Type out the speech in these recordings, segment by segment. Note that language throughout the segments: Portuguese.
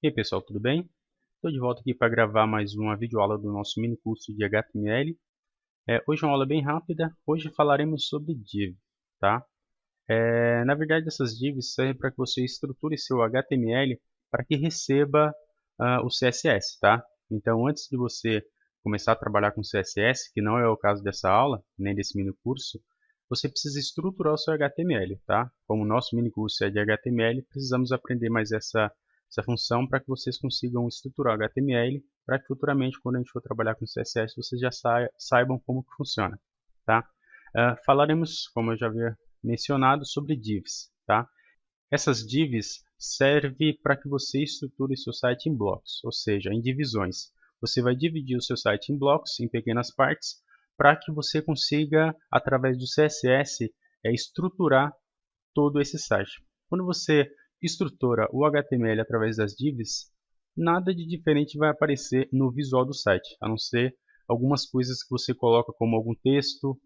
E aí pessoal, tudo bem? Estou de volta aqui para gravar mais uma videoaula do nosso mini curso de HTML. Hoje é uma aula bem rápida, hoje falaremos sobre div, tá? Na verdade essas divs servem para que você estruture seu HTML para que receba o CSS, tá? Então antes de você começar a trabalhar com CSS, que não é o caso dessa aula, nem desse mini curso, você precisa estruturar o seu HTML, tá? Como o nosso mini curso é de HTML, precisamos aprender mais essa função para que vocês consigam estruturar o HTML, para que futuramente, quando a gente for trabalhar com CSS, vocês já saibam como que funciona, tá? Falaremos, como eu já havia mencionado, sobre divs, tá? Essas divs servem para que você estruture seu site em blocos, ou seja, em divisões. Você vai dividir o seu site em blocos, em pequenas partes, para que você consiga, através do CSS, estruturar todo esse site. Quando você estrutura o HTML através das divs, nada de diferente vai aparecer no visual do site, a não ser algumas coisas que você coloca como algum texto,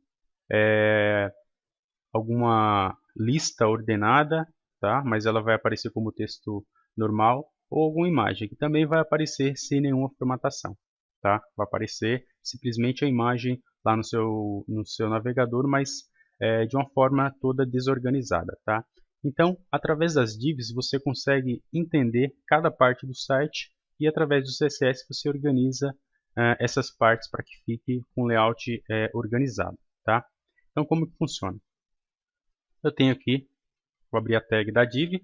alguma lista ordenada, tá? Mas ela vai aparecer como texto normal, ou alguma imagem que também vai aparecer sem nenhuma formatação, tá? Vai aparecer simplesmente a imagem lá no seu navegador, mas de uma forma toda desorganizada, tá? Então, através das divs você consegue entender cada parte do site e através do CSS você organiza essas partes para que fique com um layout organizado, tá? Então, como que funciona? Eu tenho aqui, vou abrir a tag da div,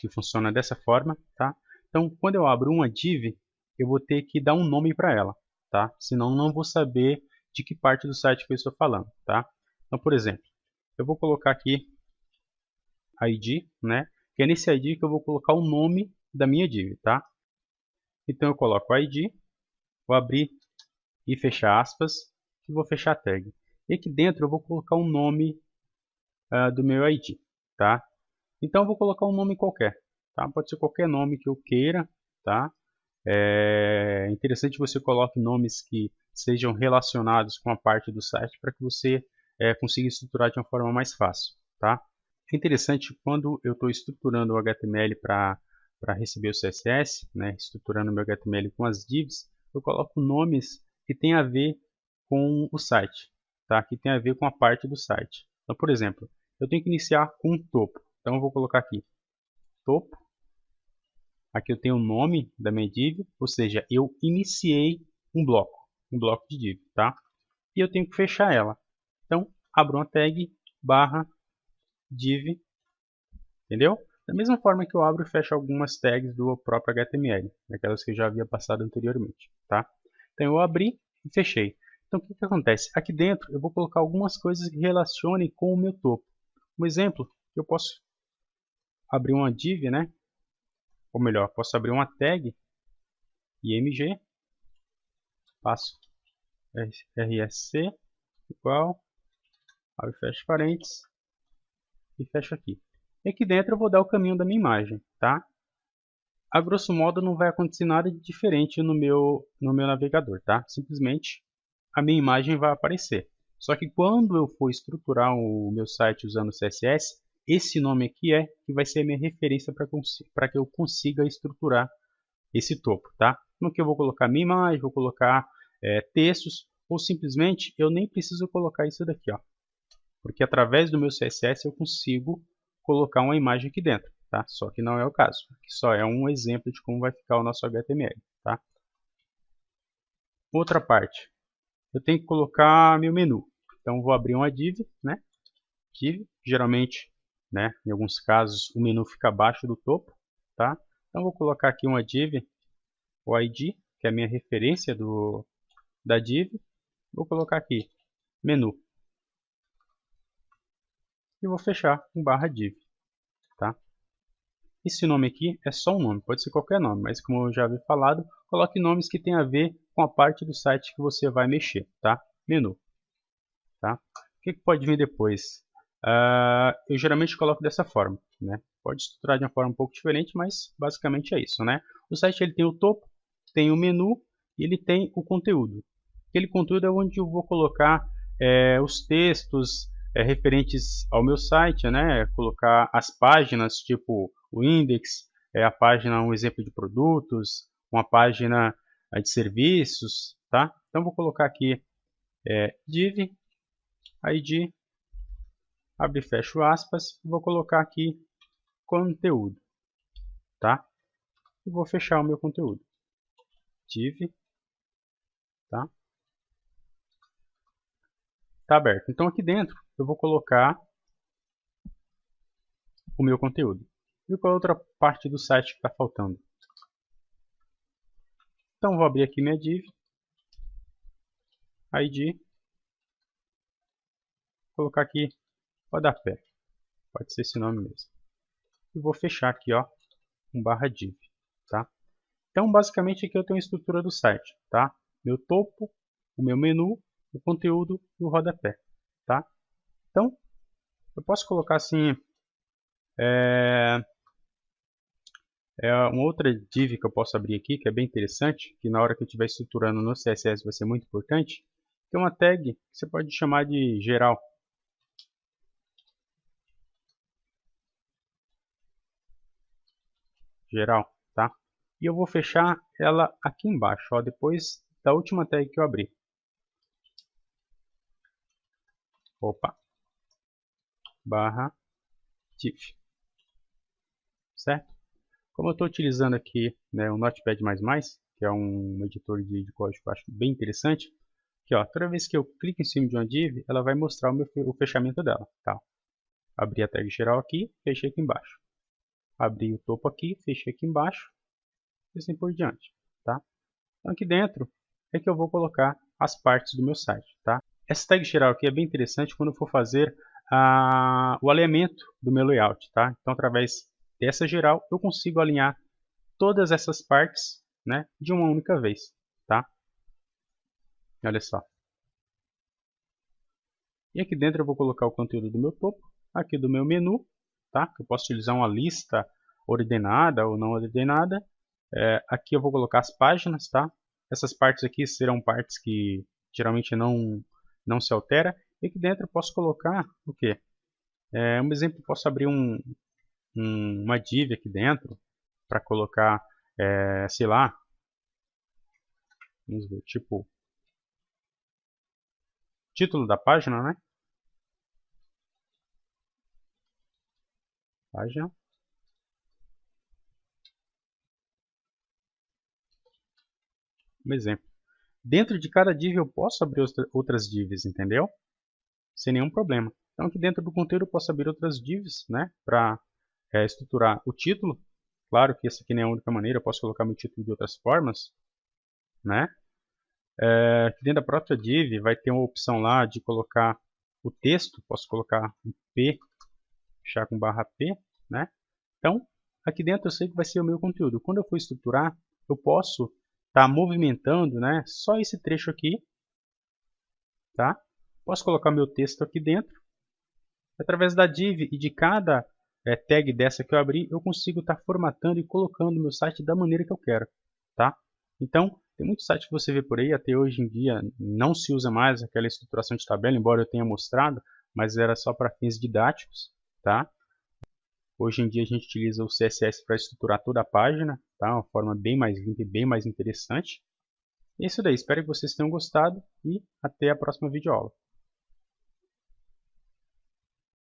que funciona dessa forma, tá? Então, quando eu abro uma div, eu vou ter que dar um nome para ela, tá? Senão não vou saber de que parte do site que eu estou falando, tá? Então, por exemplo, eu vou colocar aqui ID, né? Que é nesse ID que eu vou colocar o nome da minha div, tá? Então eu coloco ID, vou abrir e fechar aspas, e vou fechar a tag. E aqui dentro eu vou colocar o nome do meu ID, tá? Então eu vou colocar um nome qualquer, tá? Pode ser qualquer nome que eu queira, tá? É interessante que você coloque nomes que sejam relacionados com a parte do site para que você consiga estruturar de uma forma mais fácil, tá? É interessante quando eu estou estruturando o HTML para receber o CSS, né? Estruturando o meu HTML com as divs, eu coloco nomes que tem a ver com o site, tá? Que tem a ver com a parte do site. Então, por exemplo, eu tenho que iniciar com um topo. Então eu vou colocar aqui topo. Aqui eu tenho o nome da minha div, ou seja, eu iniciei um bloco de div, tá? E eu tenho que fechar ela. Então abro uma tag barra div, entendeu? Da mesma forma que eu abro e fecho algumas tags do próprio HTML, daquelas que eu já havia passado anteriormente, tá? Então eu abri e fechei. Então o que acontece? Aqui dentro eu vou colocar algumas coisas que relacionem com o meu topo. Um exemplo, eu posso abrir uma div, né? Ou melhor, posso abrir uma tag img, passo rsc igual, abre e fecha parênteses e fecho aqui. E aqui dentro eu vou dar o caminho da minha imagem, tá? A grosso modo não vai acontecer nada de diferente no meu navegador, tá? Simplesmente a minha imagem vai aparecer. Só que quando eu for estruturar o meu site usando CSS, esse nome aqui que vai ser a minha referência para que eu consiga estruturar esse topo, tá? No que eu vou colocar minha imagem, vou colocar textos, ou simplesmente eu nem preciso colocar isso daqui, ó, porque através do meu CSS eu consigo colocar uma imagem aqui dentro, tá? Só que não é o caso, aqui só é um exemplo de como vai ficar o nosso HTML, tá? Outra parte, eu tenho que colocar meu menu, então vou abrir uma div, né? Div, geralmente, né? Em alguns casos o menu fica abaixo do topo, tá? Então vou colocar aqui uma div, o ID, que é a minha referência da div, vou colocar aqui menu e vou fechar com barra div, tá? Esse nome aqui é só um nome, pode ser qualquer nome, mas como eu já havia falado, coloque nomes que tenham a ver com a parte do site que você vai mexer, tá? Menu, tá? O que pode vir depois? Eu geralmente coloco dessa forma, né? Pode estruturar de uma forma um pouco diferente, mas basicamente é isso, né? O site ele tem o topo, tem o menu e ele tem o conteúdo. Aquele conteúdo é onde eu vou colocar os textos referentes ao meu site, né? Colocar as páginas, tipo o index, a página, um exemplo de produtos, uma página de serviços, tá? Então vou colocar aqui div id, abre e fecho aspas, vou colocar aqui conteúdo, tá? E vou fechar o meu conteúdo. Div, tá? Tá aberto. Então aqui dentro eu vou colocar o meu conteúdo. E qual é a outra parte do site que está faltando? Então vou abrir aqui minha div, id, colocar aqui rodapé, pode ser esse nome mesmo. E vou fechar aqui, ó, com /div, tá? Então basicamente aqui eu tenho a estrutura do site, tá? Meu topo, o meu menu, o conteúdo e o rodapé, tá? Então eu posso colocar assim uma outra div que eu posso abrir aqui, que é bem interessante, que na hora que eu estiver estruturando no CSS vai ser muito importante. Tem uma tag que você pode chamar de geral. Geral, tá? E eu vou fechar ela aqui embaixo, ó, depois da última tag que eu abri. Opa! /div. Certo? Como eu estou utilizando aqui, né, o Notepad++, que é um editor de código que eu acho bem interessante, aqui, ó, toda vez que eu clico em cima de uma div, ela vai mostrar o fechamento dela. Tá? Abri a tag geral aqui, fechei aqui embaixo. Abri o topo aqui, fechei aqui embaixo, e assim por diante. Tá? Então aqui dentro é que eu vou colocar as partes do meu site. Tá? Essa tag geral aqui é bem interessante quando eu for fazer o alinhamento do meu layout. Tá? Então através dessa geral eu consigo alinhar todas essas partes, né, de uma única vez, tá? Olha só. E aqui dentro eu vou colocar o conteúdo do meu topo, aqui do meu menu, tá? Eu posso utilizar uma lista ordenada ou não ordenada. Aqui eu vou colocar as páginas, tá? Essas partes aqui serão partes que geralmente não se altera. E aqui dentro eu posso colocar o quê? Um exemplo, eu posso abrir uma div aqui dentro para colocar, sei lá, vamos ver, tipo, título da página, né? Página. Um exemplo. Dentro de cada div eu posso abrir outras divs, entendeu? Sem nenhum problema. Então aqui dentro do conteúdo eu posso abrir outras divs, né? Para estruturar o título. Claro que essa aqui não é a única maneira, eu posso colocar meu título de outras formas, né? Aqui dentro da própria div vai ter uma opção lá de colocar o texto, posso colocar um P, fechar com /P, né? Então, aqui dentro eu sei que vai ser o meu conteúdo. Quando eu for estruturar, eu posso estar movimentando, né, só esse trecho aqui, tá? Posso colocar meu texto aqui dentro. Através da div e de cada tag dessa que eu abri, eu consigo estar formatando e colocando o meu site da maneira que eu quero, tá? Então, tem muitos sites que você vê por aí, até hoje em dia não se usa mais aquela estruturação de tabela, embora eu tenha mostrado, mas era só para fins didáticos, tá? Hoje em dia a gente utiliza o CSS para estruturar toda a página, tá? Uma forma bem mais limpa e bem mais interessante. É isso daí, espero que vocês tenham gostado e até a próxima videoaula.